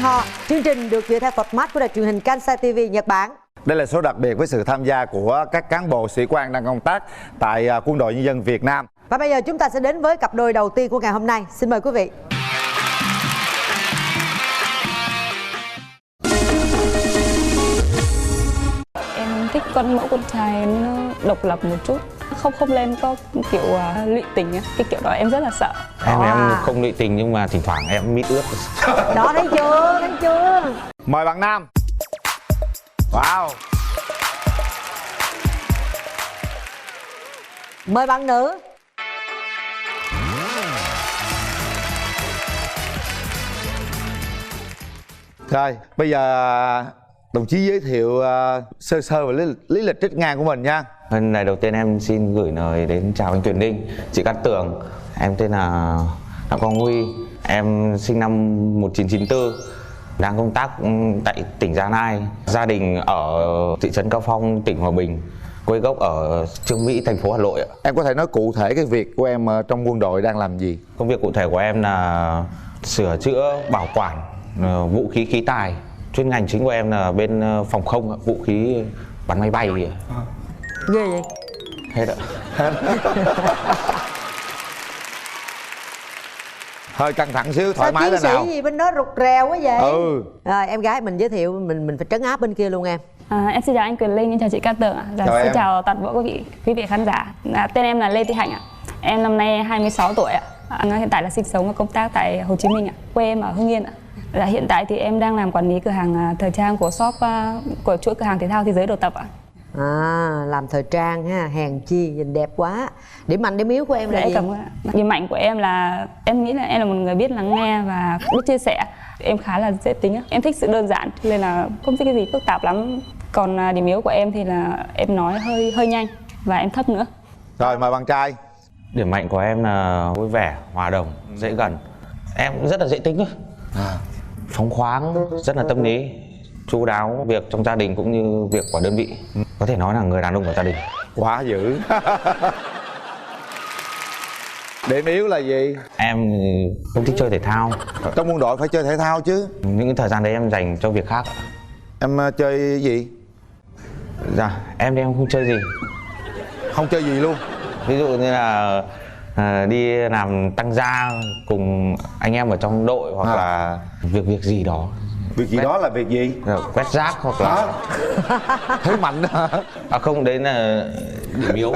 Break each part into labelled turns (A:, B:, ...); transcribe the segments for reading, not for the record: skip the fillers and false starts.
A: Ho. Chương trình được dựa theo format của đài truyền hình Kansai TV Nhật Bản.
B: Đây là số đặc biệt với sự tham gia của các cán bộ sĩ quan đang công tác tại Quân đội Nhân dân Việt Nam.
A: Và bây giờ chúng ta sẽ đến với cặp đôi đầu tiên của ngày hôm nay. Xin mời quý vị.
C: Em thích con mẫu con trai nó độc lập một chút, không lên có kiểu lụy tình ấy. Cái kiểu đó em rất là sợ.
D: Em không lụy tình nhưng mà thỉnh thoảng em mít ướt.
A: Đó, thấy chưa, thấy chưa.
B: Mời bạn nam. Wow.
A: Mời bạn nữ.
B: Rồi, bây giờ đồng chí giới thiệu sơ sơ về lý lịch trích ngang của mình nha.
D: Lần đầu tiên em xin gửi lời đến chào anh Quyền Linh, chị Cát Tường. Em tên là Phạm Quang Huy. Em sinh năm 1994, đang công tác tại tỉnh Gia Lai. Gia đình ở thị trấn Cao Phong, tỉnh Hòa Bình. Quê gốc ở Chương Mỹ, thành phố Hà Nội.
B: Em có thể nói cụ thể cái việc của em trong quân đội đang làm gì?
D: Công việc cụ thể của em là sửa chữa, bảo quản vũ khí khí tài. Chuyên ngành chính của em là bên phòng không, vũ khí bắn máy bay.
A: Ghê vậy.
D: Hết ạ.
B: Hơi căng thẳng xíu, thoải mái lên
A: nào.
B: nào.
A: Gì bên đó rụt rèo quá vậy?
B: Ừ.
A: Rồi em gái mình giới thiệu, mình phải trấn áp bên kia luôn em.
C: Em xin chào anh Quyền Linh, em chào chị Cát Tường ạ. Xin chào toàn bộ quý vị khán giả. Tên em là Lê Thị Hạnh ạ. Em năm nay 26 tuổi ạ. Hiện tại là sinh sống và công tác tại Hồ Chí Minh ạ. Quê em ở Hưng Yên ạ. Hiện tại thì em đang làm quản lý cửa hàng thời trang của shop của chuỗi cửa hàng thể thao Thế Giới Đồ Tập ạ.
A: Làm thời trang ha, hèn chi nhìn đẹp quá. Điểm mạnh điểm yếu của em là gì?
C: Điểm mạnh của em là em nghĩ là em là một người biết lắng nghe và biết chia sẻ. Em khá là dễ tính, em thích sự đơn giản nên là không thích cái gì phức tạp lắm. Còn điểm yếu của em thì là em nói hơi nhanh và em thấp nữa.
B: Rồi mời bạn trai.
D: Điểm mạnh của em là vui vẻ, hòa đồng, dễ gần. Em rất là dễ tính thôi. Phóng khoáng, rất là tâm lý, chu đáo việc trong gia đình cũng như việc của đơn vị. Có thể nói là người đàn ông của gia đình.
B: Quá dữ. Điểm yếu là gì?
D: Em không thích chơi thể thao.
B: Trong quân đội phải chơi thể thao chứ.
D: Những thời gian đấy em dành cho việc khác.
B: Em chơi gì?
D: Dạ, em thì em không chơi gì.
B: Không chơi gì luôn?
D: Ví dụ như là đi làm tăng gia cùng anh em ở trong đội hoặc là việc gì đó.
B: Việc gì đó là việc gì?
D: Quét rác hoặc là
B: thế mạnh đó.
D: Không, đấy là điểm yếu.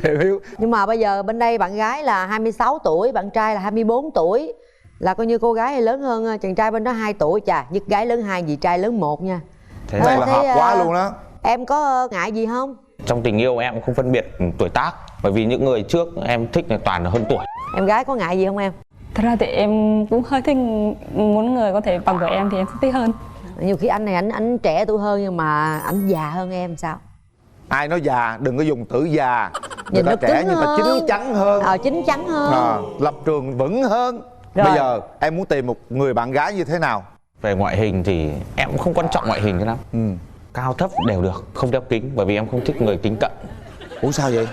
B: Điểm yếu.
A: Nhưng mà bây giờ bên đây bạn gái là 26 tuổi, bạn trai là 24 tuổi. Là coi như cô gái lớn hơn chàng trai bên đó 2 tuổi. Chà, nhất gái lớn 2, dì trai lớn 1 nha.
B: Thế này là hợp quá luôn đó.
A: Em có ngại gì không?
D: Trong tình yêu em không phân biệt tuổi tác. Bởi vì những người trước em thích là toàn là hơn tuổi.
A: Em gái có ngại gì không em?
C: Thật ra thì em cũng hơi thích muốn người có thể bằng tuổi em thì em thích hơn.
A: Nhiều khi anh này anh trẻ tuổi hơn nhưng mà anh già hơn em sao?
B: Ai nói già, đừng có dùng từ già.
A: Nhìn
B: người ta trẻ nhưng ta chín chắn hơn.
A: Chín chắn hơn.
B: Lập trường vững hơn. Rồi. Bây giờ em muốn tìm một người bạn gái như thế nào?
D: Về ngoại hình thì em cũng không quan trọng ngoại hình cho lắm. Cao thấp đều được, không đeo kính bởi vì em không thích người kính cận.
B: Ủa sao vậy?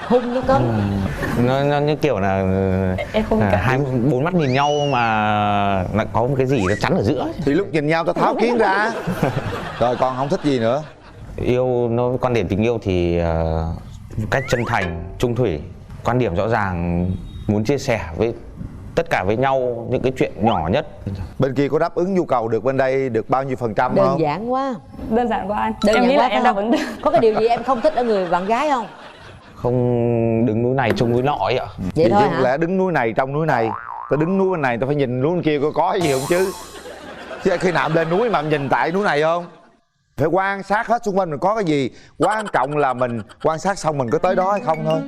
A: Hung nó cấm.
D: Nó như kiểu là
C: em không
D: hai bốn mắt nhìn nhau mà lại có một cái gì nó chắn ở giữa.
B: Thì lúc nhìn nhau ta tháo kiến ra. Rồi còn không thích gì nữa?
D: Yêu nó quan điểm tình yêu thì cách chân thành, trung thủy, quan điểm rõ ràng, muốn chia sẻ với tất cả với nhau những cái chuyện nhỏ nhất.
B: Bên kia có đáp ứng nhu cầu được bên đây được bao nhiêu % không?
A: Đơn giản quá.
C: Đơn giản quá anh.
A: Đơn
C: em
A: giản
C: nghĩ
A: quá
C: là em đáp ứng được.
A: Có cái điều gì em không thích ở người bạn gái không?
D: Không đứng núi này trông núi nọ ấy ạ.
A: Vậy thôi
B: hả? Lẽ đứng núi này trong núi này. Tôi đứng núi bên này tôi phải nhìn núi bên kia có gì không chứ. Chứ khi nào lên núi mà nhìn tại núi này không? Phải quan sát hết xung quanh mình có cái gì. Quan trọng là mình quan sát xong mình có tới đó hay không thôi.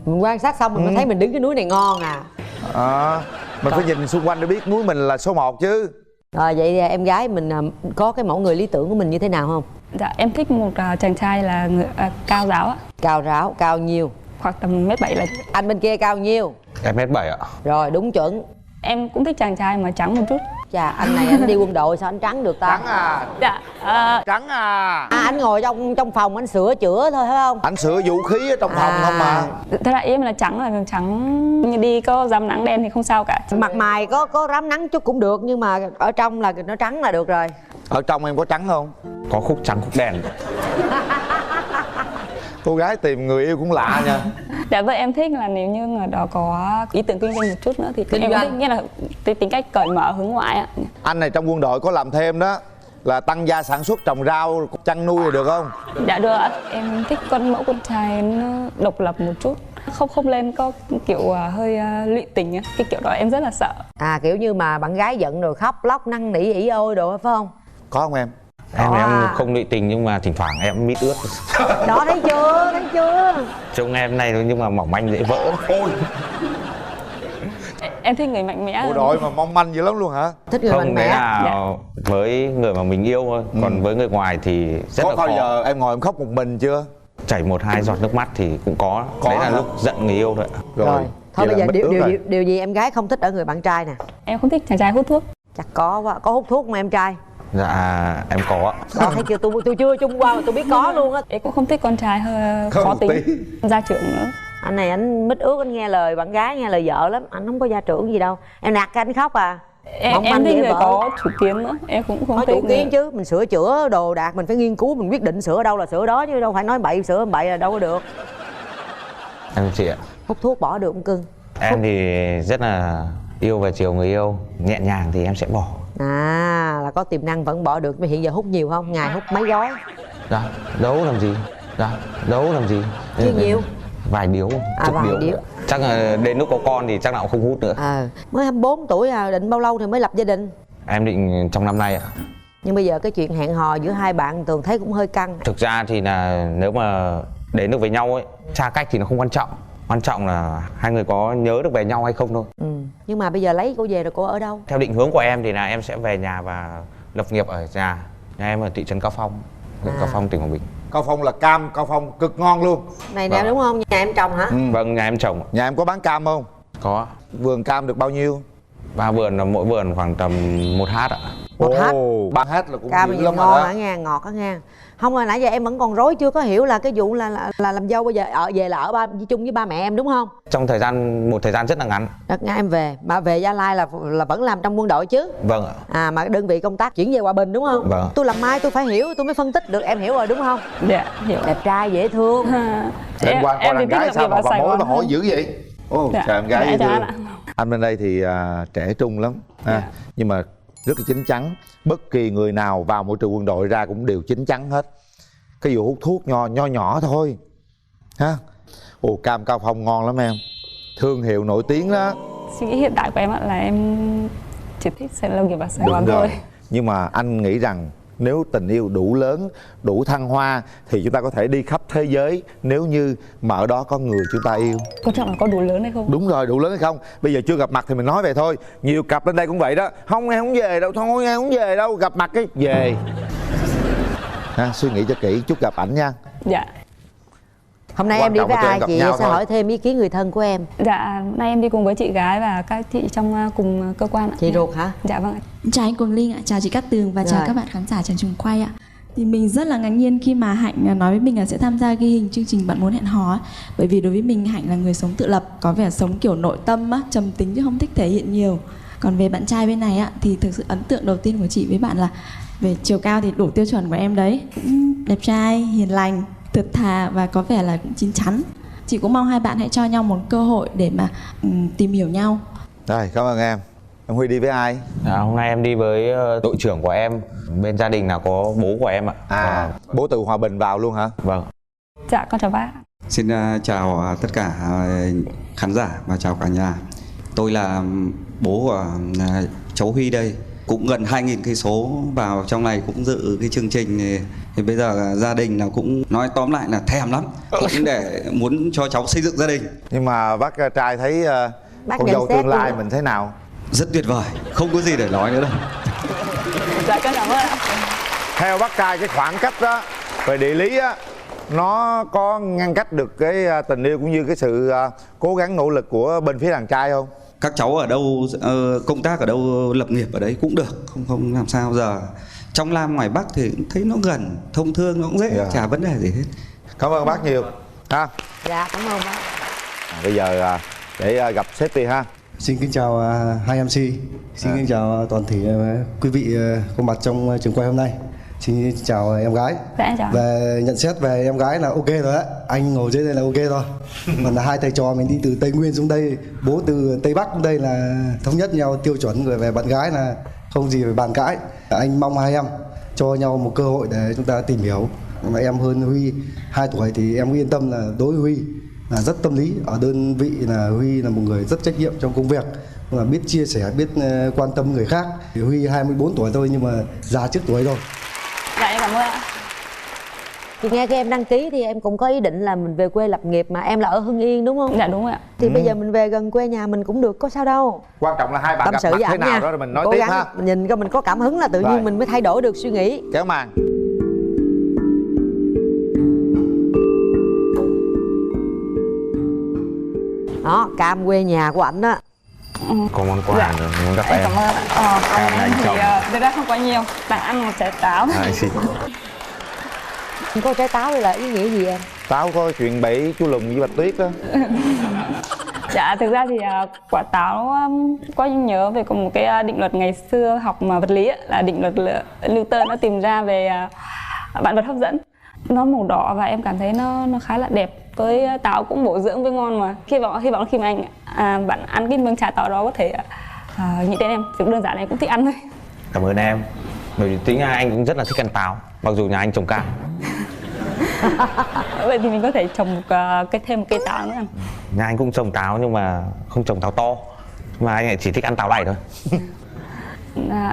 A: Mình quan sát xong mình mới thấy mình đứng cái núi này ngon à.
B: Mình phải nhìn xung quanh để biết núi mình là số 1 chứ.
A: Rồi vậy thì em gái mình có cái mẫu người lý tưởng của mình như thế nào không?
C: Dạ em thích một chàng trai là người, cao ráo ạ.
A: Cao ráo, cao nhiêu?
C: Khoảng tầm 1m7 là.
A: Anh bên kia cao nhiêu?
D: Em 1m7 ạ.
A: Rồi đúng chuẩn.
C: Em cũng thích chàng trai mà trắng một chút.
A: Chà, anh này anh đi quân đội sao anh trắng được ta?
B: Trắng à?
C: Dạ.
B: Trắng à?
A: Anh ngồi trong phòng anh sửa chữa thôi phải không?
B: Anh sửa vũ khí ở trong phòng không mà.
C: Thế là em là trắng như đi có dám nắng đen thì không sao cả.
A: Mặt mày có rám nắng chút cũng được, nhưng mà ở trong là nó trắng là được rồi.
B: Ở trong em có trắng không?
D: Có khúc trắng khúc đen.
B: Cô gái tìm người yêu cũng lạ nha.
C: Dạ vâng, em thích là nếu như người đó có ý tưởng kinh doanh một chút nữa thì
A: Kinh
C: em
A: doanh.
C: thích, nghĩa là tính cách cởi mở hướng ngoại ạ.
B: Anh này trong quân đội có làm thêm đó, là tăng gia sản xuất trồng rau, chăn nuôi được không?
C: Dạ được ạ. Em thích con mẫu con trai nó độc lập một chút, không lên có kiểu hơi lụy tình á, cái kiểu đó em rất là sợ.
A: À, kiểu như mà bạn gái giận rồi khóc lóc năn nỉ ỉ ôi đồ phải không?
B: Có không em?
D: Em
A: À.
D: không lụy tình nhưng mà thỉnh thoảng em mít ướt.
A: Đó, thấy chưa?
D: Trông em này nhưng mà mỏng manh dễ vỡ.
B: Ôi,
C: Em thích người mạnh mẽ.
B: bộ đội mà mong manh dữ lắm luôn hả?
A: Thích người mạnh
D: Không, đấy
A: mẽ.
D: là
C: Dạ.
D: với người mà mình yêu thôi. Còn với người ngoài thì rất
B: Có
D: là
B: bao
D: khó.
B: giờ em ngồi em khóc một mình chưa?
D: Chảy 1-2 giọt nước mắt thì cũng có.
B: Có
D: Đấy là
B: hả?
D: lúc giận người yêu thôi ạ.
A: Rồi, thôi
B: vậy
A: bây
B: là
A: giờ
B: mít
A: điều,
B: ướt
A: điều,
B: rồi.
A: điều, điều gì em gái không thích ở người bạn trai nè?
C: Em không thích chàng trai hút thuốc.
A: Chắc có quá. Có hút thuốc không em trai?
D: Dạ em có ạ.
A: Đó, thấy chưa, tôi chưa chung qua mà tôi biết có luôn á.
C: Em cũng không thích con trai hơi
B: Không
C: khó
B: một
C: tính,
B: tí.
C: gia trưởng nữa.
A: Anh này anh mít ướt, anh nghe lời bạn gái, nghe lời vợ lắm. Anh không có gia trưởng gì đâu. Em nạt cái anh khóc à? Mong
C: Em
A: manh
C: thích
A: dễ
C: người
A: vỡ.
C: có chủ kiến nữa, em cũng không
A: Có
C: thích
A: chủ kiến
C: người-
A: chứ, mình sửa chữa đồ đạc mình phải nghiên cứu, mình quyết định sửa ở đâu là sửa ở đó chứ đâu phải nói bậy sửa bậy là đâu có được.
D: Em chị ạ.
A: Hút thuốc bỏ được không cưng?
D: Em thì rất là yêu và chiều người yêu. Nhẹ nhàng thì em sẽ bỏ.
A: À, là có tiềm năng vẫn bỏ được. Mà hiện giờ hút nhiều không? Ngày hút mấy gói?
D: Dạ, đấu làm gì? Dạ, đấu làm gì?
A: Chưa nhiều.
D: Vài điếu, chục
A: vài điếu.
D: Chắc là đến lúc có con thì chắc là cũng không hút nữa.
A: Mới 24 tuổi à, định bao lâu thì mới lập gia đình?
D: Em định trong năm nay ạ.
A: Nhưng bây giờ cái chuyện hẹn hò giữa hai bạn Tường thấy cũng hơi căng.
D: Thực ra thì là nếu mà đến được với nhau ấy, xa cách thì nó không quan trọng. Quan trọng là hai người có nhớ được về nhau hay không thôi.
A: Nhưng mà bây giờ lấy cô về rồi cô ở đâu?
D: Theo định hướng của em thì là em sẽ về nhà và lập nghiệp ở nhà. Nhà em ở thị trấn Cao Phong, huyện Cao Phong, tỉnh Quảng Bình.
B: Cao Phong là cam, Cao Phong cực ngon luôn.
A: Này nè, đúng không? Nhà em trồng hả?
D: Vâng, nhà em trồng.
B: Nhà em có bán cam không?
D: Có.
B: Vườn cam được bao nhiêu?
D: 3 vườn, là mỗi vườn khoảng tầm 1 hát ạ.
A: 1 hát.
B: 3 hát là cũng
A: Cam
B: dữ
A: bây giờ
B: lắm rồi
A: ngon
B: đó.
A: hả nghe, ngọt hả nghe. Không, rồi nãy giờ em vẫn còn rối chưa có hiểu là cái vụ là làm dâu bây giờ về là ở chung với ba mẹ em đúng không?
D: Trong một thời gian rất là ngắn.
A: Đợt ngay em về, mà về Gia Lai là vẫn làm trong quân đội chứ?
D: Vâng ạ.
A: À, mà đơn vị công tác chuyển về Hòa Bình đúng không?
D: Vâng.
A: Tôi làm mai tôi phải hiểu, tôi mới phân tích được, em hiểu rồi đúng không?
C: Dạ, hiểu.
A: Đẹp trai dễ thương.
B: Em qua coi đàn gái sao mà bà mối bà hỏi dữ vậy? Ồ,
C: Dạ.
B: trời em gái
C: Dạ,
B: dễ
C: chào
B: thương.
C: anh ạ.
B: Anh bên đây thì trẻ trung lắm ha.
C: Dạ.
B: Nhưng mà rất là chín chắn. Bất kỳ người nào vào môi trường quân đội ra cũng đều chín chắn hết. Cái vụ hút thuốc nho nhỏ thôi ha. Ồ, cam Cao Phong ngon lắm em. Thương hiệu nổi tiếng đó.
C: Suy nghĩ hiện tại của em ạ là em chỉ thích sẽ lập nghiệp ở Sài Gòn thôi.
B: Nhưng mà anh nghĩ rằng nếu tình yêu đủ lớn, đủ thăng hoa thì chúng ta có thể đi khắp thế giới nếu như mà ở đó có người chúng ta yêu.
C: Quan trọng là có đủ lớn hay không?
B: Đúng rồi, đủ lớn hay không. Bây giờ chưa gặp mặt thì mình nói vậy thôi. Nhiều cặp lên đây cũng vậy đó. Không, em không về đâu, thôi em không về đâu. Gặp mặt cái về. Ha, suy nghĩ cho kỹ, chút gặp ảnh nha.
C: Dạ.
A: Hôm nay
B: Quan
A: em đi
B: trọng
A: với
B: là tụi em
A: ai
B: gặp
A: chị
B: nhau
A: sẽ
B: thôi.
A: hỏi thêm ý kiến người thân của em.
C: Dạ, nay em đi cùng với chị gái và các chị trong cùng cơ quan ạ.
A: Chị ruột hả?
C: Dạ vâng ạ.
E: Chào anh Quỳnh Linh ạ, chào chị Cát Tường và chào
A: Rồi.
E: các bạn khán giả trên trường quay ạ. Thì mình rất là ngạc nhiên khi mà Hạnh nói với mình là sẽ tham gia ghi hình chương trình Bạn Muốn Hẹn Hò ấy. Bởi vì đối với mình Hạnh là người sống tự lập, có vẻ sống kiểu nội tâm á, trầm tính chứ không thích thể hiện nhiều. Còn về bạn trai bên này á, thì thực sự ấn tượng đầu tiên của chị với bạn là về chiều cao thì đủ tiêu chuẩn của em đấy. Cũng đẹp trai, hiền lành, thật thà và có vẻ là cũng chín chắn. Chị cũng mong hai bạn hãy cho nhau một cơ hội để mà tìm hiểu nhau.
B: Rồi, cảm ơn em. Em Huy đi với ai?
D: Hôm nay em đi với đội trưởng của em. Bên gia đình là có bố của em ạ.
B: Bố từ Hòa Bình vào luôn hả?
D: Vâng.
C: Dạ, con chào bác.
F: Xin chào tất cả khán giả và chào cả nhà. Tôi là bố của cháu Huy đây. Cũng gần 2.000 cây số vào trong này cũng dự cái chương trình thì bây giờ gia đình là cũng nói tóm lại là thèm lắm. Cũng để muốn cho cháu xây dựng gia đình.
B: Nhưng mà bác trai thấy
A: Bác
B: con
A: nhận
B: dâu
A: xét
B: tương lai
A: luôn.
B: mình thế nào?
F: Rất tuyệt vời, không có gì để nói nữa đâu.
C: Dạ, con cảm ơn ạ.
B: Theo bác trai cái khoảng cách đó về địa lý á, nó có ngăn cách được cái tình yêu cũng như cái sự cố gắng nỗ lực của bên phía đàn trai không?
F: các cháu ở đâu công tác ở đâu, lập nghiệp ở đấy cũng được, không làm sao. Giờ trong Nam ngoài Bắc thì thấy nó gần, thông thương nó cũng dễ, chả vấn đề gì hết.
B: Cảm ơn bác nhiều ha.
A: Dạ cảm ơn bác.
B: Bây giờ để gặp sếp đi ha.
G: Xin kính chào hai MC, xin kính chào toàn thể quý vị có mặt trong trường quay hôm nay. Xin chào em gái.
C: Dạ chào.
G: Về nhận xét về em gái là ok rồi đấy, anh ngồi dưới đây là ok rồi. Còn là hai thầy trò mình đi từ Tây Nguyên xuống đây, bố từ Tây Bắc xuống đây là thống nhất nhau tiêu chuẩn, rồi về bạn gái là không gì phải bàn cãi. Anh mong hai em cho nhau một cơ hội để chúng ta tìm hiểu. Mà em hơn Huy 2 tuổi thì em yên tâm là đối với Huy là rất tâm lý. Ở đơn vị là Huy là một người rất trách nhiệm trong công việc, mà biết chia sẻ, biết quan tâm người khác. Thì Huy 24 tuổi thôi nhưng mà già trước tuổi rồi.
C: Dạ em cảm ơn ạ.
A: Chị nghe cái em đăng ký thì em cũng có ý định là mình về quê lập nghiệp, mà em là ở Hưng Yên đúng không?
C: Dạ đúng rồi ạ.
A: Thì bây giờ mình về gần quê nhà mình cũng được, có sao đâu.
B: Quan trọng là hai bạn
A: Tâm
B: gặp
A: sự
B: mặt
A: với
B: thế
A: ảnh
B: nào
A: nha.
B: đó rồi mình nói
A: Cố
B: tiếp
A: gắng,
B: ha.
A: mình nhìn coi mình có cảm hứng là tự
B: Rồi.
A: nhiên mình mới thay đổi được suy nghĩ.
B: Kéo màn.
A: Đó, cam quê nhà của ảnh đó.
D: Có món quà nữa, muốn gặp
C: Em
D: em.
C: cảm ơn ạ.
D: Cảm ơn anh
C: Thì
D: chồng.
C: thực ra không quá nhiều, tặng ăn một trái táo.
D: Anh xin.
A: Có trái táo đây là ý nghĩa gì em?
B: Táo có chuyện bẫy chú Lùn với Bạch Tuyết đó.
C: Dạ thực ra thì quả táo có nhớ về một cái định luật ngày xưa học mà vật lý ấy, là định luật Newton nó tìm ra về vạn vật hấp dẫn. Nó màu đỏ và em cảm thấy nó khá là đẹp. Với táo cũng bổ dưỡng với ngon mà. Hy vọng khi mà bạn ăn cái miếng trà táo đó có thể nghĩ đến em. Chỉ đơn giản là em cũng thích ăn thôi.
D: Cảm ơn em. Bởi vì tính ra anh cũng rất là thích ăn táo, mặc dù nhà anh trồng cam.
C: Vậy thì mình có thể trồng thêm một cây táo nữa.
D: Nhà anh cũng trồng táo nhưng mà không trồng táo to, mà anh lại chỉ thích ăn táo này thôi.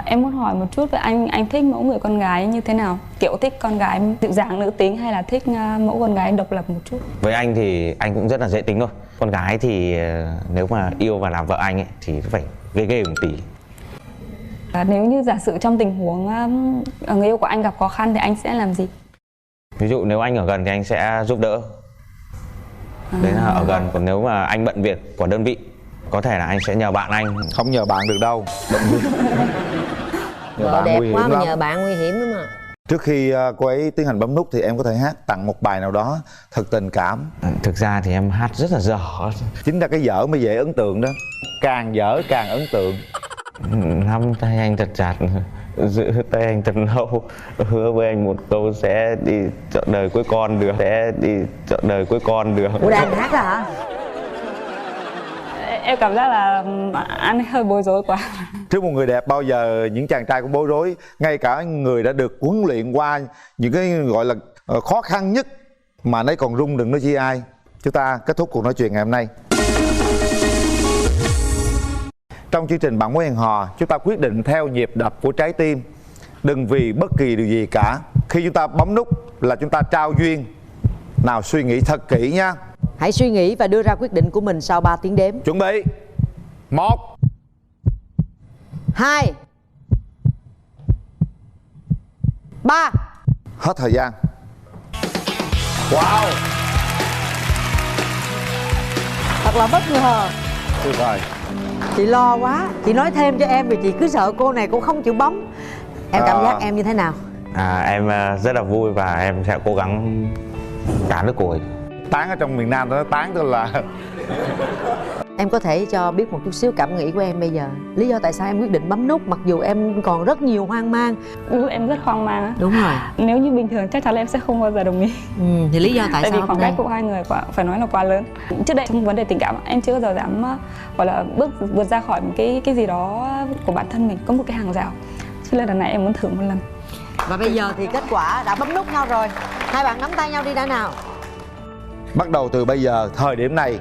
C: Em muốn hỏi một chút về anh thích mẫu người con gái như thế nào? Kiểu thích con gái dịu dàng nữ tính hay là thích mẫu con gái độc lập một chút?
D: Với anh thì anh cũng rất là dễ tính thôi. Con gái thì nếu mà yêu và làm vợ anh ấy thì phải ghê ghê một tí.
C: Nếu như giả sử trong tình huống người yêu của anh gặp khó khăn thì anh sẽ làm gì?
D: Ví dụ nếu anh ở gần thì anh sẽ giúp đỡ. Đấy là ở gần. Còn nếu mà anh bận việc của đơn vị, có thể là anh sẽ nhờ bạn anh.
B: Không nhờ bạn được đâu. Nhờ
A: Vợ
B: bạn
A: đẹp
B: nguy hiểm
A: quá mà
B: lắm.
A: nhờ bạn nguy hiểm lắm mà.
B: Trước khi cô ấy tiến hành bấm nút thì em có thể hát tặng một bài nào đó thật tình cảm.
D: Thực ra thì em hát rất là dở.
B: Chính ra cái dở mới dễ ấn tượng đó. Càng dở càng ấn tượng.
D: Nắm tay anh thật chặt, giữ tay anh thật lâu, hứa với anh một câu sẽ đi trọn đời cuối con đường, sẽ đi trọn đời cuối con đường.
A: Ủa đang hát là hả?
C: Em cảm giác là anh hơi bối rối quá.
B: Trước một người đẹp bao giờ những chàng trai cũng bối rối. Ngay cả người đã được huấn luyện qua những cái gọi là khó khăn nhất mà nấy còn run, đừng nói chi ai. Chúng ta kết thúc cuộc nói chuyện ngày hôm nay. Trong chương trình Bạn Muốn Hẹn Hò, chúng ta quyết định theo nhịp đập của trái tim, đừng vì bất kỳ điều gì cả. Khi chúng ta bấm nút là chúng ta trao duyên. Nào suy nghĩ thật kỹ nha.
A: Hãy suy nghĩ và đưa ra quyết định của mình sau 3 tiếng đếm.
B: Chuẩn bị 1
A: 2 3.
B: Hết thời gian. Wow,
A: Thật là bất ngờ.
B: tuyệt vời.
A: Chị lo quá. Chị nói thêm cho em vì chị cứ sợ cô này cô không chịu bấm. Em cảm giác em như thế nào?
D: Em rất là vui và em sẽ cố gắng cán được cô ấy.
B: Tán ở trong miền Nam nó tán tức là
A: Em có thể cho biết một chút xíu cảm nghĩ của em bây giờ. Lý do tại sao em quyết định bấm nút mặc dù em còn rất nhiều hoang mang.
C: Lúc em rất hoang mang á.
A: Đúng rồi.
C: Nếu như bình thường chắc chắn là em sẽ không bao giờ đồng ý.
A: Thì lý do tại
C: Tại
A: sao
C: vì khoảng cách của hai người phải nói là quá lớn. Trước đây trong vấn đề tình cảm em chưa bao giờ dám gọi là vượt ra khỏi một cái gì đó của bản thân mình, có một cái hàng rào. Cho nên lần này em muốn thử một lần.
A: Và bây giờ thì kết quả đã bấm nút nhau rồi. Hai bạn nắm tay nhau đi đã nào.
B: bắt đầu từ bây giờ, thời điểm này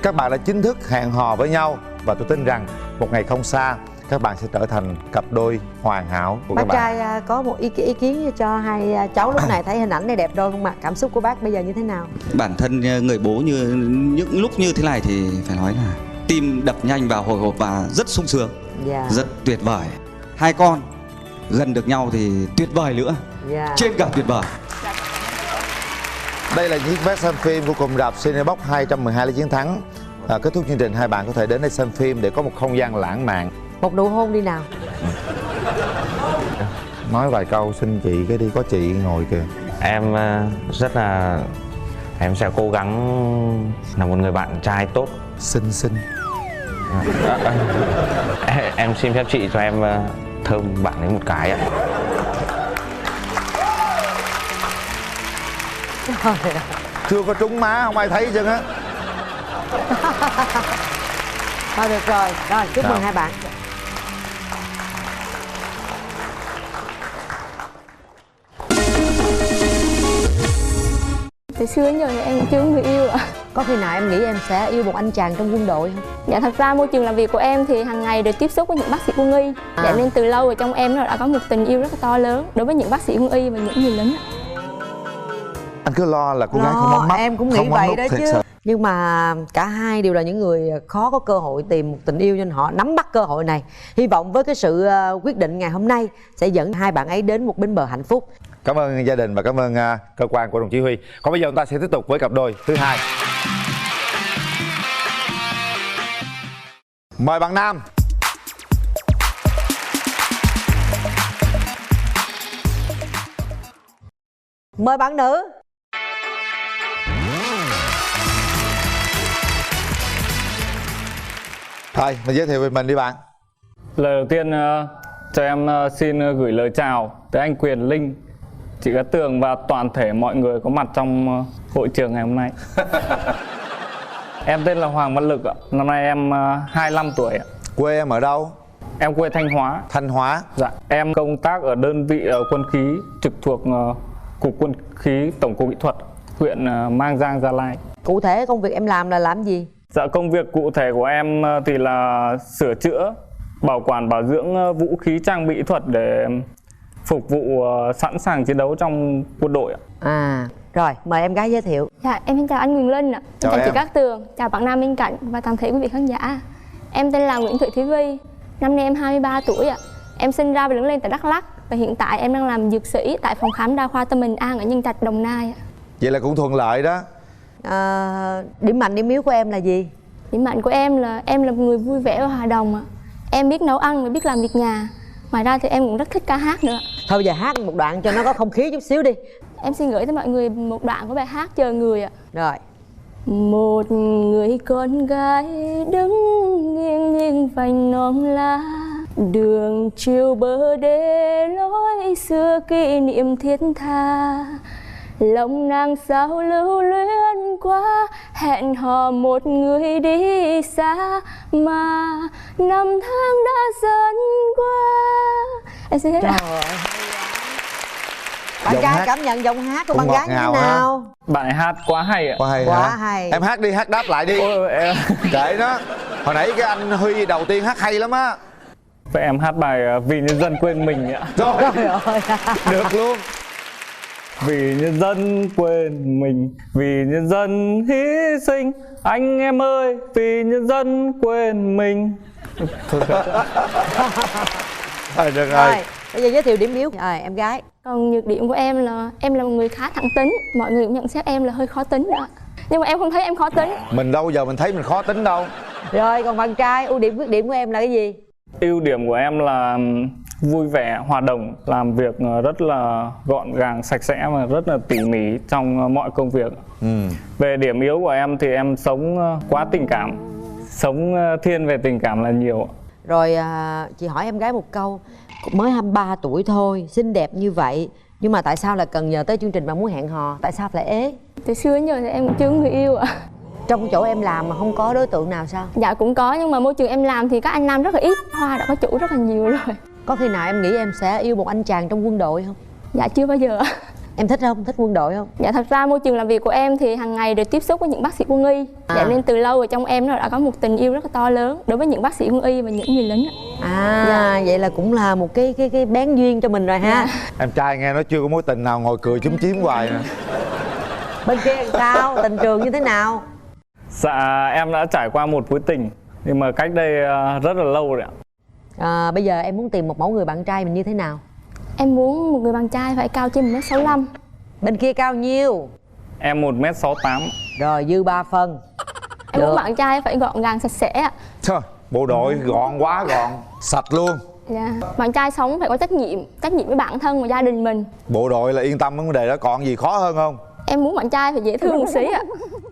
B: các bạn đã chính thức hẹn hò với nhau. Và tôi tin rằng một ngày không xa các bạn sẽ trở thành cặp đôi hoàn hảo của các
A: Bác
B: bạn.
A: trai có một ý kiến cho hai cháu lúc này, thấy hình ảnh này đẹp đôi không ạ? Cảm xúc của bác bây giờ như thế nào?
F: Bản thân người bố như những lúc như thế này thì phải nói là tim đập nhanh và hồi hộp và rất sung sướng, rất tuyệt vời. Hai con gần được nhau thì tuyệt vời nữa, trên cả tuyệt vời.
B: Đây là chiếc vé xem phim của cụm rạp Cinebox 212 Lý Chiến Thắng. Kết thúc chương trình hai bạn có thể đến đây xem phim để có một không gian lãng mạn.
A: Một nụ hôn đi nào.
B: Nói vài câu xin chị cái đi, có chị ngồi kìa.
D: Em rất là em sẽ cố gắng là một người bạn trai tốt.
B: Xinh.
D: Em xin phép chị cho em thơm bạn ấy một cái ạ.
B: Chưa có trúng má, không ai thấy chứ á.
A: Thôi được rồi, chúc mừng hai bạn.
C: Từ xưa đến giờ thì em cũng chưa có người yêu ạ.
A: Có khi nào em nghĩ em sẽ yêu một anh chàng trong quân đội không?
C: Dạ thật ra môi trường làm việc của em thì hàng ngày đều tiếp xúc với những bác sĩ quân y. Dạ nên từ lâu ở trong em nó đã có một tình yêu rất là to lớn đối với những bác sĩ quân y và những người lính.
B: Anh cứ lo là cô gái không mắm mắt.
A: Em cũng nghĩ vậy đó chứ. Nhưng mà cả hai đều là những người khó có cơ hội tìm một tình yêu nên họ nắm bắt cơ hội này. Hy vọng với cái sự quyết định ngày hôm nay sẽ dẫn hai bạn ấy đến một bến bờ hạnh phúc.
B: Cảm ơn gia đình và cảm ơn cơ quan của đồng chí Huy. Còn bây giờ chúng ta sẽ tiếp tục với cặp đôi thứ hai. Mời bạn nam.
A: Mời bạn nữ.
B: Thôi, mình giới thiệu về mình đi bạn.
H: Lời đầu tiên cho em xin gửi lời chào tới anh Quyền Linh, chị Cát Tường và toàn thể mọi người có mặt trong hội trường ngày hôm nay. Em tên là Hoàng Văn Lực ạ. Năm nay em 25 tuổi ạ.
B: Quê em ở đâu?
H: Em quê Thanh Hóa.
B: Thanh Hóa.
H: Dạ, em công tác ở đơn vị quân khí trực thuộc Cục Quân khí Tổng cục Kỹ thuật, huyện Mang Giang, Gia Lai.
A: Cụ thể công việc em làm là làm gì?
H: Dạ, công việc cụ thể của em thì là sửa chữa, bảo quản, bảo dưỡng vũ khí trang bị kỹ thuật để phục vụ sẵn sàng chiến đấu trong quân đội ạ.
A: Rồi, mời em gái giới thiệu.
C: Dạ, em xin chào anh Quyền Linh ạ.
B: Chào
C: chị
B: em.
C: Cát Tường, chào bạn nam bên cạnh và toàn thể quý vị khán giả. Em tên là Nguyễn Thị Thúy Vi, năm nay em 23 tuổi ạ. Em sinh ra và lớn lên tại Đắk Lắk và hiện tại em đang làm dược sĩ tại phòng khám đa khoa Tâm Bình An ở Nhân Trạch, Đồng Nai ạ.
B: Vậy là cũng thuận lợi đó.
A: Điểm mạnh điểm yếu của em là gì?
C: Điểm mạnh của em là một người vui vẻ và hòa đồng ạ. Em biết nấu ăn và biết làm việc nhà. Ngoài ra thì em cũng rất thích ca hát nữa.
A: Thôi bây giờ hát một đoạn cho nó có không khí chút xíu đi.
C: Em xin gửi tới mọi người một đoạn của bài hát Chờ Người ạ.
A: Rồi.
C: Một người con gái đứng nghiêng nghiêng vành non lá, đường chiều bờ đê lối xưa kỷ niệm thiết tha. Lòng nàng sao lưu luyến quá, hẹn hò một người đi xa mà năm tháng đã dần qua. Em xin hết.
A: Bạn
B: Giọng
A: trai
B: hát
A: cảm nhận giọng hát của
B: cũng
A: bạn gái
B: ngọt
A: như thế
B: ngào ha.
A: nào?
H: Bạn ấy hát quá hay ạ.
B: Quá hay
A: Quá
B: hả?
A: hay.
B: Em hát đi, hát đáp lại đi.
H: Ôi, em...
B: Kệ nó. Hồi nãy cái anh Huy đầu tiên hát hay lắm á.
H: Vậy em hát bài Vì Nhân Dân Quên Mình ạ.
B: Rồi,
A: Trời ơi.
B: được luôn.
H: Vì nhân dân quên mình, vì nhân dân hy sinh, anh em ơi, vì nhân dân quên mình.
B: Thôi được
A: Rồi,
B: rồi.
A: bây giờ giới thiệu điểm yếu. Rồi, em gái.
C: Còn nhược điểm của em là một người khá thẳng tính. Mọi người cũng nhận xét em là hơi khó tính nữa. Nhưng mà em không thấy em khó tính.
B: Mình đâu giờ mình thấy mình khó tính đâu.
A: Rồi, còn bạn trai, ưu điểm khuyết điểm của em là cái gì?
H: Ưu điểm của em là vui vẻ, hòa đồng, làm việc rất là gọn gàng, sạch sẽ và rất là tỉ mỉ trong mọi công việc. Về điểm yếu của em thì em sống quá tình cảm, sống thiên về tình cảm là nhiều.
A: Rồi chị hỏi em gái một câu. Mới 23 tuổi thôi, xinh đẹp như vậy, nhưng mà tại sao lại cần nhờ tới chương trình mà muốn hẹn hò? Tại sao lại ế?
C: Từ xưa đến giờ thì em cũng chưa có người yêu ạ.
A: Trong chỗ em làm mà không có đối tượng nào sao?
C: Dạ cũng có, nhưng mà môi trường em làm thì các anh nam rất là ít. Hoa đã có chủ rất là nhiều rồi.
A: Có khi nào em nghĩ em sẽ yêu một anh chàng trong quân đội không?
C: Dạ chưa bao giờ.
A: Em thích không? Thích quân đội không?
C: Dạ thật ra môi trường làm việc của em thì hàng ngày đều tiếp xúc với những bác sĩ quân y. Dạ nên từ lâu ở trong em nó đã có một tình yêu rất là to lớn đối với những bác sĩ quân y và những người lính.
A: Vậy là cũng là một cái bén duyên cho mình rồi ha.
B: Em trai nghe nói chưa có mối tình nào ngồi cười chúm chím hoài nè.
A: Bên kia làm sao? Tình trường như thế nào?
H: Dạ em đã trải qua một mối tình, nhưng mà cách đây rất là lâu rồi ạ.
A: Bây giờ em muốn tìm một mẫu người bạn trai mình như thế nào?
C: Em muốn một người bạn trai phải cao trên 1m65.
A: Bên kia cao nhiêu?
H: Em 1m68.
A: Rồi dư 3 phân.
I: Em muốn bạn trai phải gọn gàng sạch sẽ ạ.
B: Thôi, bộ đội gọn quá gọn, sạch luôn.
I: Dạ. Bạn trai sống phải có trách nhiệm với bản thân và gia đình mình.
B: Bộ đội là yên tâm vấn đề đó, còn gì khó hơn không?
I: Em muốn bạn trai phải dễ thương một xí ạ.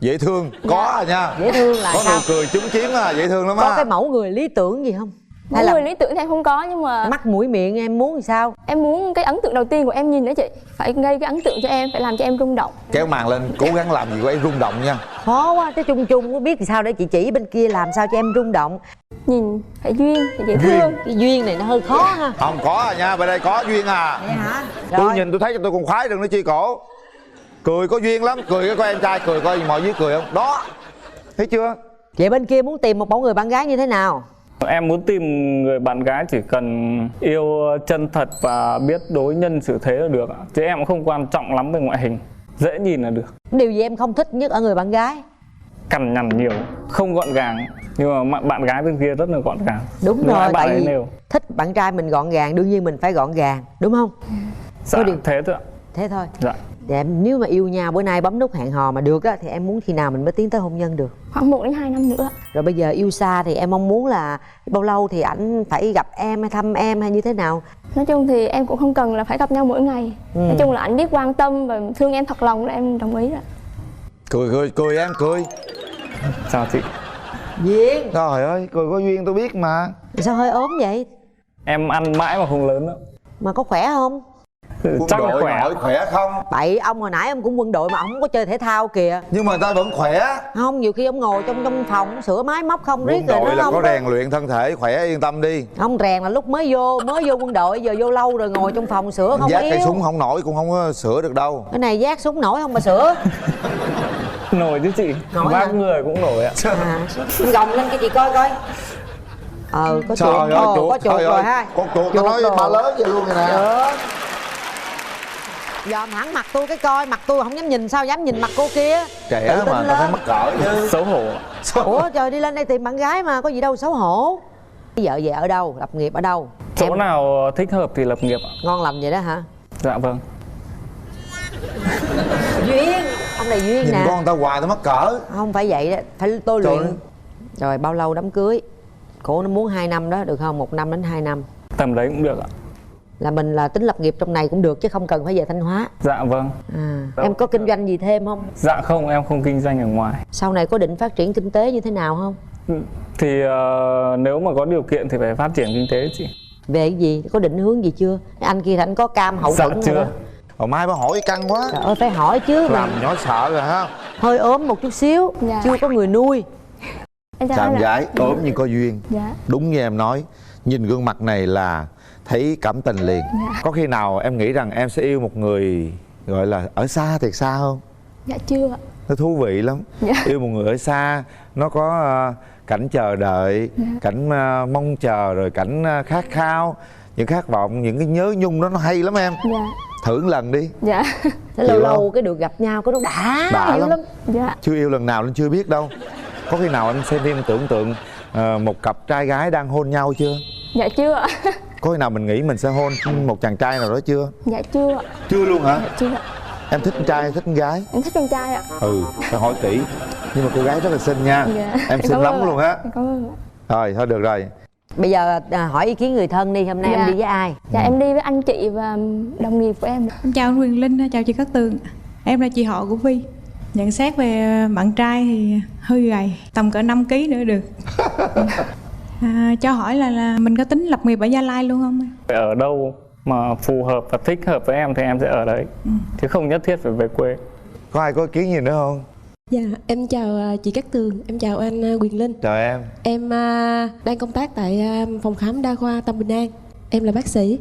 B: Dễ thương, có à nha.
A: Dễ thương là
B: có
A: sao?
B: nụ cười chúm chím à, dễ thương lắm á.
A: Có cái mẫu người lý tưởng gì không?
I: Mỗi người lý tưởng thì em không có, nhưng mà
A: mắt mũi miệng em muốn thì sao?
I: Em muốn cái ấn tượng đầu tiên của em nhìn đấy chị phải gây cái ấn tượng cho em, phải làm cho em rung động.
B: Kéo màn lên, cố gắng làm gì của em rung động nha.
A: Khó quá, cái chung chung có biết thì sao để chị chỉ bên kia làm sao cho em rung động.
I: Nhìn phải duyên, phải dễ thương.
A: Cái duyên này nó hơi khó ha.
B: Không có à nha, bên đây có duyên à.
A: Vậy hả?
B: Tôi nhìn tôi thấy cho tôi còn khoái đừng nói chi cổ. Cười có duyên lắm, cười cái coi em trai cười coi mọi dưới cười không? Đó. Thấy chưa?
A: Vậy bên kia muốn tìm một mẫu người bạn gái như thế nào?
H: Em muốn tìm người bạn gái chỉ cần yêu chân thật và biết đối nhân xử thế là được. Chứ em cũng không quan trọng lắm về ngoại hình, dễ nhìn là được.
A: Điều gì em không thích nhất ở người bạn gái?
H: Cằn nhằn nhiều, không gọn gàng. Nhưng mà bạn gái bên kia rất là gọn gàng.
A: Đúng
H: rồi,
A: rồi,
H: bạn
A: tại
H: ấy
A: vì
H: nêu.
A: thích bạn trai mình gọn gàng, đương nhiên mình phải gọn gàng, đúng không?
H: Dạ, thế thôi ạ.
A: Thế thôi.
H: Dạ.
A: Dạ, nếu mà yêu nhau bữa nay bấm nút hẹn hò mà được á thì em muốn khi nào mình mới tiến tới hôn nhân được?
I: Khoảng 1 đến 2 năm nữa.
A: Rồi bây giờ yêu xa thì em mong muốn là bao lâu thì ảnh phải gặp em hay thăm em hay như thế nào?
I: Nói chung thì em cũng không cần là phải gặp nhau mỗi ngày. Nói chung là ảnh biết quan tâm và thương em thật lòng là em đồng ý rồi.
B: Cười em cười.
H: Chào chị.
A: Duyên.
B: Trời ơi, cười có duyên tôi biết mà.
A: Sao hơi ốm vậy?
H: Em ăn mãi mà không lớn đâu.
A: Mà có khỏe không?
H: Chắc là khỏe.
B: Hỏi khỏe không?
A: Bậy, ông hồi nãy ông cũng quân đội mà ông không có chơi thể thao kìa.
B: Nhưng mà người ta vẫn khỏe.
A: Không, nhiều khi ông ngồi trong phòng sửa máy móc không riết rồi
B: quân đội
A: nó
B: là
A: không
B: có rèn luyện thân thể khỏe, yên tâm đi.
A: Ông rèn là lúc mới vô quân đội, giờ vô lâu rồi ngồi trong phòng sửa không
B: Giác
A: yếu.
B: cây súng không nổi cũng không có sửa được đâu.
A: Cái này giác súng nổi không mà sửa.
H: Nổi chứ chị.
A: Nổi
H: Vác
A: hả?
H: người cũng nổi ạ.
A: Anh gồng lên cho chị coi coi. Có chuột. Có chuột rồi ha.
B: Con chuột nó nói ba lớn vậy luôn rồi nè.
A: Dòm hẳn mặt tôi cái coi, mặt tôi không dám nhìn, sao dám nhìn mặt cô kia.
B: Trẻ mà nó phải mắc cỡ chứ.
H: Xấu hổ.
A: Ủa trời, đi lên đây tìm bạn gái mà có gì đâu xấu hổ. Vợ về ở đâu, lập nghiệp ở đâu?
H: Chỗ nào thích hợp thì lập nghiệp ạ.
A: Ngon lành vậy đó hả?
H: Dạ vâng.
A: Duyên, ông này duyên
B: Nhìn
A: nè.
B: con người ta hoài tao mắc cỡ.
A: Không phải vậy đó, phải tôi luyện.
B: Trời.
A: Rồi bao lâu đám cưới? Cổ nó muốn 2 năm đó, được không? 1 năm đến 2 năm.
H: Tầm đấy cũng được ạ.
A: Là mình là tính lập nghiệp trong này cũng được chứ không cần phải về Thanh Hóa.
H: Dạ vâng.
A: Em có kinh doanh gì thêm không?
H: Dạ không, em không kinh doanh ở ngoài.
A: Sau này có định phát triển kinh tế như thế nào không?
H: Thì nếu mà có điều kiện thì phải phát triển kinh tế chị.
A: Về cái gì? Có định hướng gì chưa? Anh kia anh có cam hậu thuẫn
H: chưa.
B: Hồi mai bà hỏi căng quá.
A: Trời ơi, phải hỏi chứ.
B: Làm nhỏ sợ rồi ha.
A: Hơi ốm một chút xíu.
I: Dạ.
A: Chưa có người nuôi.
B: Chàng gái ốm nhưng có duyên.
I: Dạ.
B: Đúng như em nói, nhìn gương mặt này là thấy cảm tình liền.
I: Dạ.
B: Có khi nào em nghĩ rằng em sẽ yêu một người gọi là ở xa thiệt xa không?
I: Dạ chưa ạ.
B: Nó thú vị lắm.
I: Dạ.
B: Yêu một người ở xa, nó có cảnh chờ đợi, cảnh mong chờ, rồi cảnh khát khao, những khát vọng, những cái nhớ nhung đó nó hay lắm em.
I: Dạ.
B: Thử một lần đi.
I: Dạ.
A: Thế lâu lâu cái được gặp nhau có nó đã
B: lắm.
I: Dạ.
B: Chưa yêu lần nào nên chưa biết đâu. Có khi nào anh xem phim tưởng tượng một cặp trai gái đang hôn nhau chưa?
I: Dạ chưa ạ.
B: Có khi nào mình nghĩ mình sẽ hôn một chàng trai nào đó chưa?
I: Dạ chưa ạ.
B: Chưa luôn hả?
I: Dạ chưa ạ.
B: Em thích con trai hay thích con gái?
I: Em thích con trai ạ.
B: Phải hỏi kỹ. Nhưng mà cô gái rất là xinh nha.
I: Dạ.
B: Em xinh lắm luôn á.
I: Cảm ơn ạ.
B: Rồi thôi được rồi.
A: Bây giờ hỏi ý kiến người thân đi. Hôm nay
I: Dạ.
A: em đi với ai?
I: Dạ em đi với anh chị và đồng nghiệp của em.
J: Em chào anh Huyền Linh, chào chị Cát Tường. Em là chị họ của Vi. Nhận xét về bạn trai thì hơi gầy, tầm cỡ 5 kg nữa được. Cho hỏi là mình có tính lập nghiệp ở Gia Lai luôn không?
H: Ở đâu mà phù hợp và thích hợp với em thì em sẽ ở đấy. Chứ không nhất thiết phải về quê.
B: Có ai có ý kiến gì nữa không?
K: Dạ, em chào chị Cát Tường, em chào anh Quyền Linh.
B: Chào em.
K: Em đang công tác tại phòng khám đa khoa Tâm Bình An. Em là bác sĩ.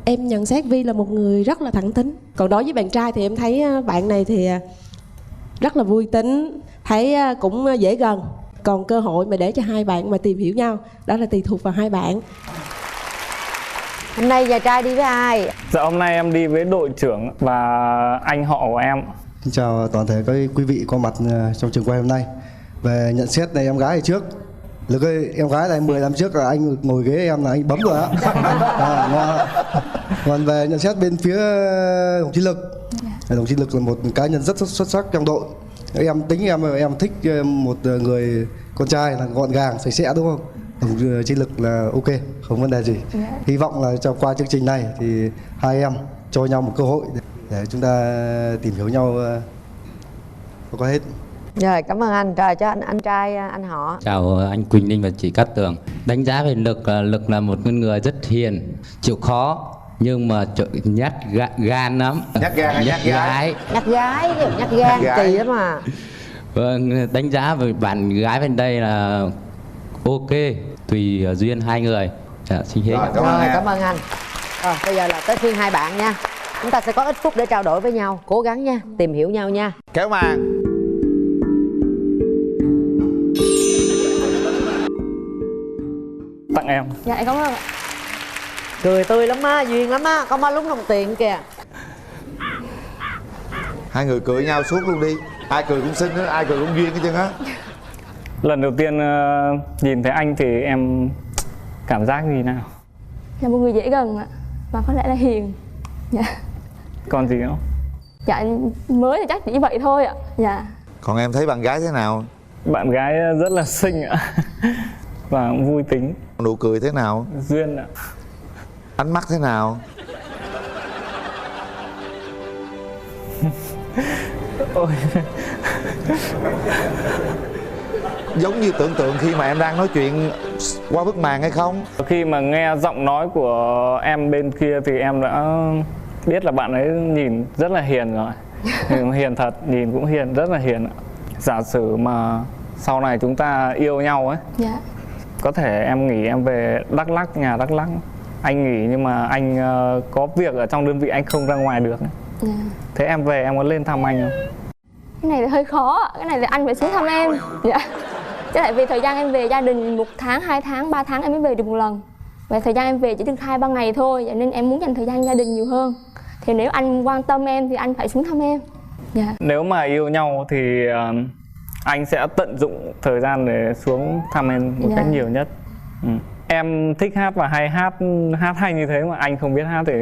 K: Em nhận xét Vi là một người rất là thẳng tính. Còn đối với bạn trai thì em thấy bạn này thì rất là vui tính, thấy cũng dễ gần. Còn cơ hội mà để cho hai bạn mà tìm hiểu nhau, đó là tùy thuộc vào hai bạn.
A: Hôm nay nhà trai đi với ai?
H: Dạ hôm nay em đi với đội trưởng và anh họ của em.
G: Xin chào toàn thể các quý vị có mặt trong trường quay hôm nay. Về nhận xét này em gái ở trước. Lực ơi, em gái này 10 năm trước là anh ngồi ghế em là anh bấm rồi á. Còn về nhận xét bên phía đồng chí Lực. Đồng chí Lực là một cá nhân rất xuất sắc trong đội. Em tính em thích một người con trai là gọn gàng, sạch sẽ đúng không? Tổng chiến lực là ok, không vấn đề gì. Hy vọng là qua chương trình này thì hai em cho nhau một cơ hội để chúng ta tìm hiểu nhau có hết.
A: Rồi, cảm ơn anh. Rồi cho anh trai anh họ.
L: Chào anh Quỳnh Linh và chị Cát Tường. Đánh giá về Lực là một người rất hiền, chịu khó nhưng mà nhát gan lắm.
B: Nhát gan hay nhát gái?
A: Nhát gan kỳ lắm mà.
L: Vâng, đánh giá về bạn gái bên đây là ok, tùy duyên hai người. Dạ, xin hết.
A: Rồi, cảm ơn anh. Rồi, bây giờ là tới phiên hai bạn nha. Chúng ta sẽ có ít phút để trao đổi với nhau. Cố gắng nha, tìm hiểu nhau nha.
B: Kéo màn.
H: Tặng em.
I: Dạ em cảm ơn ạ.
A: Cười tươi lắm á, duyên lắm á, có má lúng đồng tiền kìa.
B: Hai người cười nhau suốt luôn đi. Ai cười cũng xinh, ai cười cũng duyên hết trơn á.
H: Lần đầu tiên nhìn thấy anh thì em cảm giác gì nào?
I: Là một người dễ gần ạ, và có lẽ là hiền. Dạ.
H: Còn gì nữa?
I: Dạ mới thì chắc chỉ vậy thôi ạ. Dạ.
B: Còn em thấy bạn gái thế nào?
H: Bạn gái rất là xinh ạ. Và cũng vui tính.
B: Nụ cười thế nào?
H: Duyên ạ.
B: Ánh mắt thế nào?
H: Ôi.
B: Giống như tưởng tượng khi mà em đang nói chuyện qua bức màn hay không?
H: Khi mà nghe giọng nói của em bên kia thì em đã biết là bạn ấy nhìn rất là hiền rồi. Hiền thật, nhìn cũng hiền, rất là hiền. Giả sử mà sau này chúng ta yêu nhau ấy,
I: dạ.
H: Có thể em nghỉ em về Đắk Lắk, nhà Đắk Lắk. Anh nghỉ nhưng mà anh có việc ở trong đơn vị anh không ra ngoài được.
I: Dạ.
H: Thế em về em có lên thăm anh không?
I: Cái này là hơi khó, cái này là anh phải xuống thăm em. Dạ. Chứ tại vì thời gian em về gia đình 1 tháng, 2 tháng, 3 tháng em mới về được một lần. Và thời gian em về chỉ được 2-3 ngày thôi, vậy nên em muốn dành thời gian gia đình nhiều hơn. Thì nếu anh quan tâm em thì anh phải xuống thăm em. Dạ.
H: Nếu mà yêu nhau thì anh sẽ tận dụng thời gian để xuống thăm em một cách nhiều nhất. Em thích hát và hay hát hay như thế mà anh không biết hát thì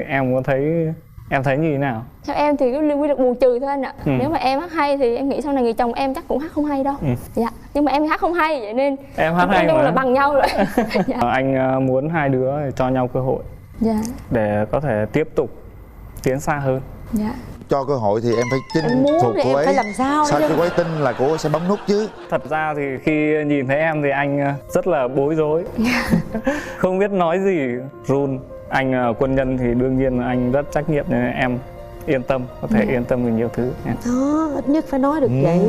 H: em thấy như thế nào?
I: Theo em thì cái liên quy được bù trừ thôi anh ạ. Nếu mà em hát hay thì em nghĩ sau này người chồng em chắc cũng hát không hay đâu. Dạ. Nhưng mà em hát không hay vậy nên
H: em hát hay mà
I: là bằng nhau rồi.
H: Dạ. Anh muốn hai đứa cho nhau cơ hội.
I: Dạ.
H: Để có thể tiếp tục tiến xa hơn.
I: Dạ.
B: Cho cơ hội thì em phải chinh phục cô ấy.
A: Phải làm sao
B: cô ấy tin là cô ấy sẽ bấm nút chứ.
H: Thật ra thì khi nhìn thấy em thì anh rất là bối rối. Không biết nói gì, run. Anh quân nhân thì đương nhiên là anh rất trách nhiệm nên em yên tâm, có thể yên tâm về nhiều thứ.
A: Đó, ít nhất phải nói được vậy.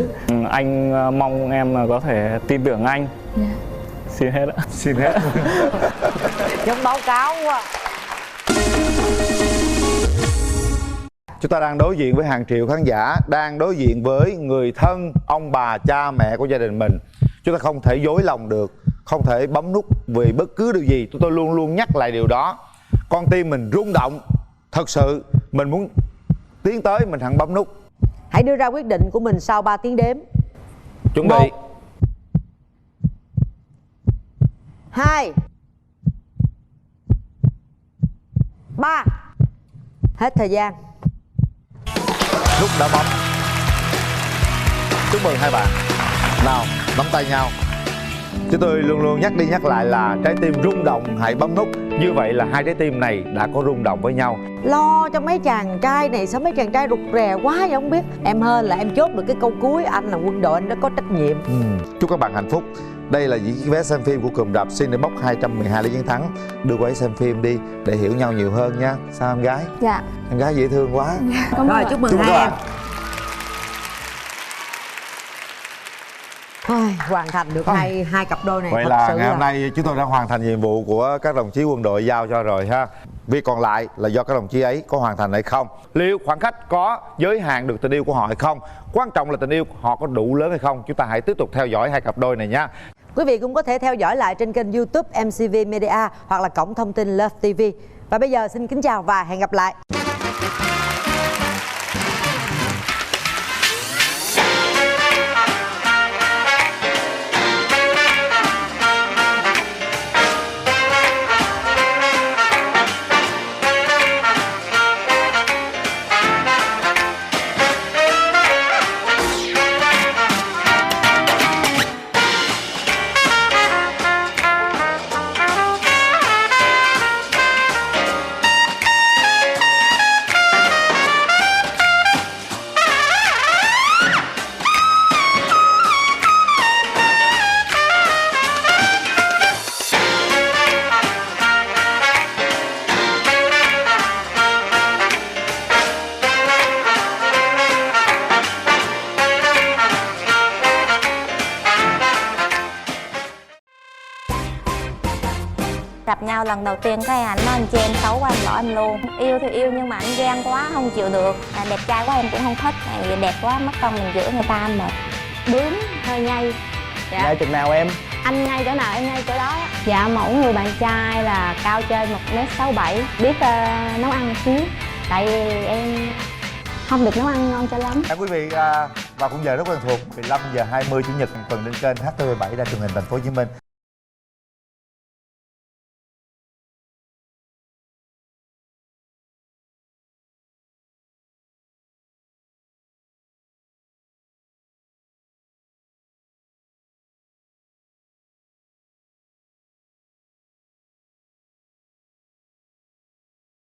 H: Anh mong em là có thể tin tưởng anh. Xin hết ạ. Xin hết.
A: Giống báo cáo quá.
B: Chúng ta đang đối diện với hàng triệu khán giả, đang đối diện với người thân, ông bà, cha mẹ của gia đình mình. Chúng ta không thể dối lòng được, không thể bấm nút vì bất cứ điều gì. Tôi luôn luôn nhắc lại điều đó. Con tim mình rung động, thật sự mình muốn tiến tới mình hẳn bấm nút.
A: Hãy đưa ra quyết định của mình sau 3 tiếng đếm.
B: Chuẩn bị.
A: 2 3. Hết thời gian.
B: Nút đã bấm. Chúc mừng hai bạn. Nào, nắm tay nhau. Chúng tôi luôn luôn nhắc đi nhắc lại là trái tim rung động hãy bấm nút. Như vậy là hai trái tim này đã có rung động với nhau.
A: Lo cho mấy chàng trai này, sao mấy chàng trai rụt rè quá vậy không biết. Em hên là em chốt được cái câu cuối. Anh là quân đội, anh đã có trách nhiệm.
B: Chúc các bạn hạnh phúc. Đây là những chiếc vé xem phim của cụm rạp Cinebox 212 Lý Chiến Thắng. Đưa cô ấy xem phim đi để hiểu nhau nhiều hơn nha. Sao em gái?
I: Dạ.
B: Em gái dễ thương quá.
A: Rồi, chúc mừng hai em. Hoàn thành được hai cặp đôi này.
B: Vậy là ngày hôm nay chúng tôi đã hoàn thành nhiệm vụ của các đồng chí quân đội giao cho rồi ha. Việc còn lại là do các đồng chí ấy có hoàn thành hay không. Liệu khoảng cách có giới hạn được tình yêu của họ hay không? Quan trọng là tình yêu của họ có đủ lớn hay không? Chúng ta hãy tiếp tục theo dõi hai cặp đôi này nha.
A: Quý vị cũng có thể theo dõi lại trên kênh YouTube MCV Media hoặc là cổng thông tin Love TV. Và bây giờ xin kính chào và hẹn gặp lại.
M: Gặp nhau lần đầu tiên cái ảnh nói anh chê em xấu quá, anh bỏ em luôn. Yêu thì yêu nhưng mà anh ghen quá không chịu được. Đẹp trai quá em cũng không thích, vì đẹp quá mất công mình giữa người ta mệt. Bướng, hơi nhây.
N: Dạ. Nhây chừng nào em?
M: Anh nhây cỡ nào em nhây cỡ đó. Dạ mẫu người bạn trai là cao trên 1m67, biết nấu ăn một xíu. Tại vì em không được nấu ăn ngon cho lắm.
B: Quý vị và khung giờ rất quen thuộc 15 giờ 20 chủ nhật tuần trên kênh HTV7 Đài truyền hình Thành phố Hồ Chí Minh.